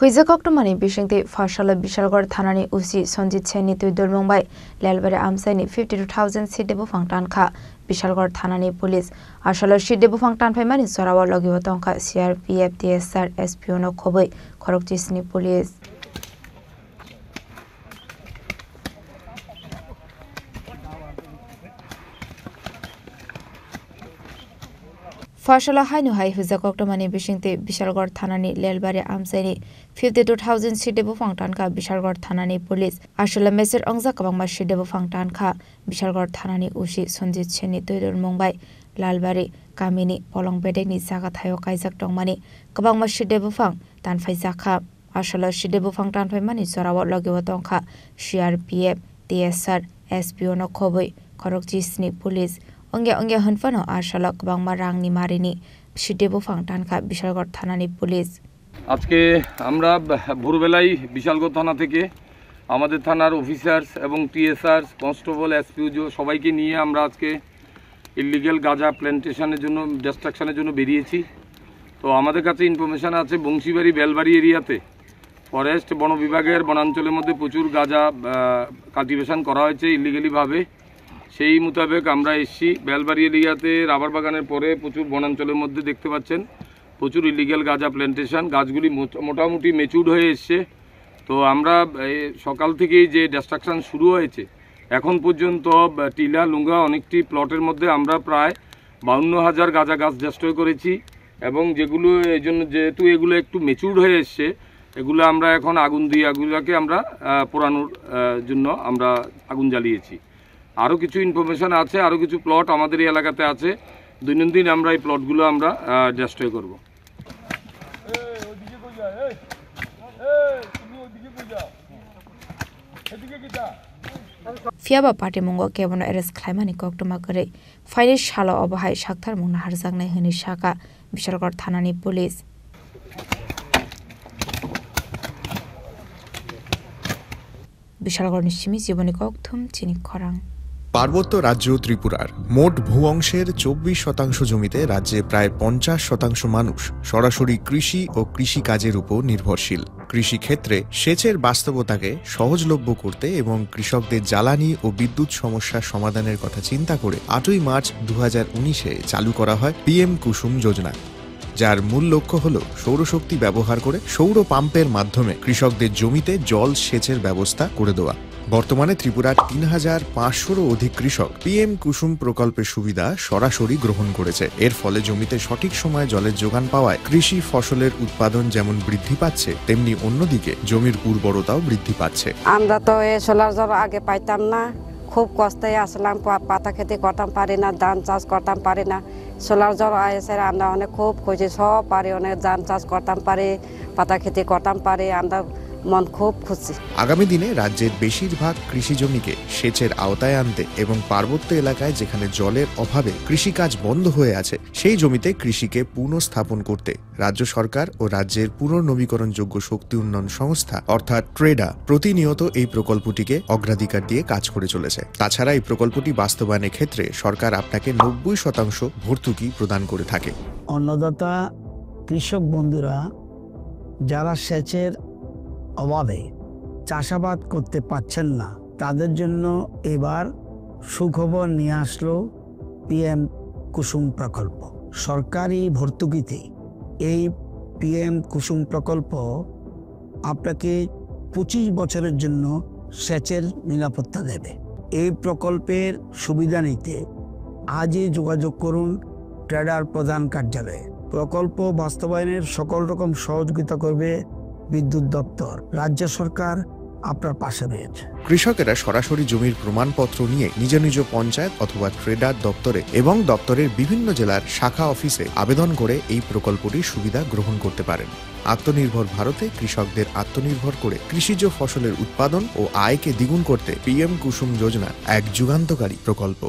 Huijakoktomani Bishingti Fashala Bishalgor Thanani Usi Sonjit Cheni Tuidul Mumbai Lelbare Amsaini 52,000 Sidebu Fangtan Kha Bishalgor Thanani Police Ashala Sidebu Fangtan Paimani Sorawa Logiwatonka CRPF TSR SPO no Khoboi Khorokjisni Police Fashala Hainu Hai Huijakoktomani Bishingti Bishalgor Thanani Lelbare Amsaini 52,000 Sidebu Fangtan Kha Bishalgor Thanani Police Ashala Meser Ongza Kabangma Sidebu Fangtan Kha Bishalgor Thanani Usi Sonjit Cheni Tuidul Mumbai Lalbari Kamini Polong Bedegni Saga Thayo Kaijak Tongmani Kabangma Sidebu Fang Tan Faisa Kha Ashala Sidebu Fangtan Paimani Sorawa Logiwatong Kha CRPF TSR SPO no Khoboi Khorokjisni Police Ongya Hunfano Ashala Kabangma Rangni Marini Sidebu Fangtan Kha Bishalgor Thanani Police আজকে আমরা ভোরবেলায় বিশালগড় থানা থেকে আমাদের থানার officers এবং TSR constable SPO সবাইকে নিয়ে আমরা আজকে ইলিগ্যাল গাঁজা প্ল্যান্টেশনের জন্য ডিস্ট্রাকশনের জন্য বেরিয়েছি। তো আমাদের কাছে ইনফরমেশন আছে বংশীবাড়ি বেলবাড়ি এরিয়াতে ফরেস্ট বন বিভাগের বনাঞ্চলের মধ্যে প্রচুর গাঁজা কাল্টিভেশন করা হয়েছে ইলিগালিভাবে। সেই মোতাবেক আমরা এসেছি বেলবাড়ি এরিয়াতে রাবার বাগানের পরে প্রচুর বনাঞ্চলের মধ্যে দেখতে পাচ্ছেন প্রচুর ইলিগ্যাল গাঁজা প্ল্যান্টেশন গাছগুলি মোটামুটি ম্যাচিউরড হয়ে এসছে। তো আমরা সকাল থেকেই যে ডিস্ট্রাকশন শুরু হয়েছে এখন পর্যন্ত টিলা লুঙ্গা অনেকটি প্লটের মধ্যে আমরা প্রায় 52,000 গাঁজা গাছ ডিস্ট্রয় করেছি এবং যেগুলো এই জন্য যেহেতু এগুলো একটু ম্যাচিউরড হয়ে এসছে এগুলো আমরা এখন আগুন দিয়ে এগুলোকে আমরা পোড়ানোর জন্য আমরা আগুন জ্বালিয়েছি। আরও কিছু ইনফরমেশন আছে, আরও কিছু প্লট আমাদের এই এলাকাতে আছে, দৈনন্দিন আমরা এই প্লটগুলো আমরা ডিস্ট্রয় করব। Fiaba Party Mungo Kevin Eres Climani Koktomakare Fire Shala Obahai Shaktar Muna Harzagna Hinishaka Bishalgor Thanani Police Bishalgor Nishimi Ziboni Koktum Chini Korang পার্বত্য রাজ্য ত্রিপুরার মোট ভূ অংশের 24% জমিতে রাজ্যে প্রায় 50% মানুষ সরাসরি কৃষি ও কৃষি কাজের উপর নির্ভরশীল। কৃষি ক্ষেত্রে সেচের বাস্তবতাকে সহজলভ্য করতে এবং কৃষকদের জ্বালানি ও বিদ্যুৎ সমস্যার সমাধানের কথা চিন্তা করে 8ই মার্চ 2019-এ চালু করা হয় পিএম কুসুম যোজনা, যার মূল লক্ষ্য হল সৌরশক্তি ব্যবহার করে সৌর পাম্পের মাধ্যমে কৃষকদের জমিতে জল সেচের ব্যবস্থা করে দেওয়া। বর্তমানে ত্রিপুরার 3,500-রও অধিক কৃষক পিএম কুসুম প্রকল্পের সুবিধা সরাসরি গ্রহণ করেছে। এর ফলে জমিতে সঠিক সময়ে জলের যোগান পাওয়ায় কৃষি ফসলের উৎপাদন যেমন বৃদ্ধি পাচ্ছে তেমনি অন্যদিকে জমির উর্বরতাও বৃদ্ধি পাচ্ছে। আমরা তো এই সোলার জল আগে পাইতাম না, খুব কষ্টে আসলাম, পাতা খেতে করতাম পারি না, ধান চাষ করতাম পারি না। সোলার জল এসে আমরা অনেক খুব খুশি, সব পারি, অনেক ধান চাষ করতাম পারি, পাতা খেতে করতাম পারি, আমরা মন খুব খুশি। আগামী দিনে রাজ্যের বেশিরভাগ কৃষি জমিকে সেচের আওতায় আনতে এবং পার্বত্য এলাকায় যেখানে জলের অভাবে কৃষিকাজ বন্ধ হয়ে আছে সেই জমিতে কৃষিকে পুনঃস্থাপন করতে রাজ্য সরকার ও রাজ্যের পুনর্নবীকরণযোগ্য শক্তি উন্নয়ন সংস্থা অর্থাৎ ট্রেডা প্রতিনিয়ত এই প্রকল্পটিকে অগ্রাধিকার দিয়ে কাজ করে চলেছে। তাছাড়া এই প্রকল্পটি বাস্তবায়নের ক্ষেত্রে সরকার আপনাকে 90% ভর্তুকি প্রদান করে থাকে। অন্নদাতা কৃষক বন্ধুরা যারা সেচের অভাবে চাষাবাদ করতে পারছেন না তাদের জন্য এবার সুখবর নিয়ে আসলো পিএম কুসুম প্রকল্প। সরকারি ভর্তুকিতে এই পিএম কুসুম প্রকল্প আপনাকে 25 বছরের জন্য সেচের নিরাপত্তা দেবে। এই প্রকল্পের সুবিধা নিতে আজই যোগাযোগ করুন ট্রেডার প্রধান কার্যালয়ে। প্রকল্প বাস্তবায়নের সকল রকম সহযোগিতা করবে বিদ্যুৎ দপ্তর। রাজ্য সরকার আপনার পাশে রয়েছে। কৃষকেরা সরাসরি জমির প্রমাণপত্র নিয়ে নিজ নিজ পঞ্চায়েত অথবা ট্রেডার দপ্তরে এবং দপ্তরের বিভিন্ন জেলার শাখা অফিসে আবেদন করে এই প্রকল্পটির সুবিধা গ্রহণ করতে পারেন। আত্মনির্ভর ভারতে কৃষকদের আত্মনির্ভর করে কৃষিজ ফসলের উৎপাদন ও আয়কে দ্বিগুণ করতে পিএম কুসুম যোজনা এক যুগান্তকারী প্রকল্প।